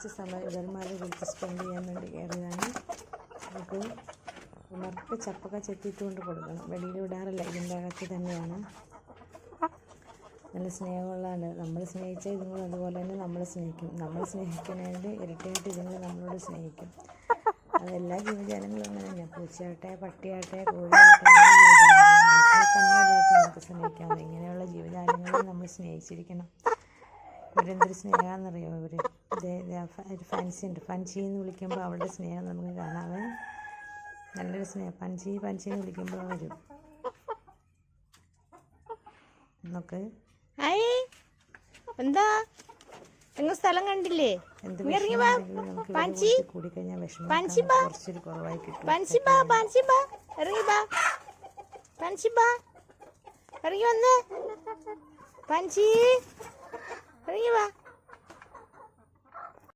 കുറച്ച് സമയം ഇവന്മാരെ വിളിച്ച് സ്പെൻഡ് ചെയ്യാൻ വേണ്ടി കയറിയതാണ്. നമുക്ക് ഉണർത്ത് ചപ്പൊക്കെ ചെത്തിയിട്ട് കൊണ്ട് കൊടുക്കണം. വെളിയിൽ വിടാറില്ല, ഇതിൻ്റെ അകത്ത് തന്നെയാണ്. നല്ല സ്നേഹമുള്ളതാണ്. നമ്മൾ സ്നേഹിച്ച ഇതുങ്ങൾ അതുപോലെ തന്നെ നമ്മൾ സ്നേഹിക്കും. നമ്മൾ സ്നേഹിക്കുന്നതിൻ്റെ ഇരട്ടിയായിട്ട് ഇതുങ്ങൾ നമ്മളോട് സ്നേഹിക്കും. അതെല്ലാ ജീവജാലങ്ങളും അങ്ങനെ തന്നെ. പൂച്ചയാട്ടെ, പട്ടിയാട്ടെ, കോഴിയാട്ടെ, തന്നെയായിട്ട് നമുക്ക് സ്നേഹിക്കാം. ഇങ്ങനെയുള്ള ജീവജാലങ്ങളെ നമ്മൾ സ്നേഹിച്ചിരിക്കണം. ഇവരെന്തൊരു സ്നേഹമാണെന്നറിയോ? ഇവർ ഒരു ഫാൻസി ഉണ്ട്. ഫൻസി എന്ന് വിളിക്കുമ്പോൾ അവളുടെ സ്നേഹം നമുക്ക് കാണാതെ നല്ലൊരു സ്നേഹം. പൻസി എന്ന് വിളിക്കുമ്പോൾ വരും. നമുക്ക് എന്താ നിങ്ങൾ സ്ഥലം കണ്ടില്ലേ? എന്ത് കൂടിക്കഴിഞ്ഞാൽ വിഷമം കുറച്ചൊരു കുറവായി കിട്ടും. ഇറങ്ങി വന്ന്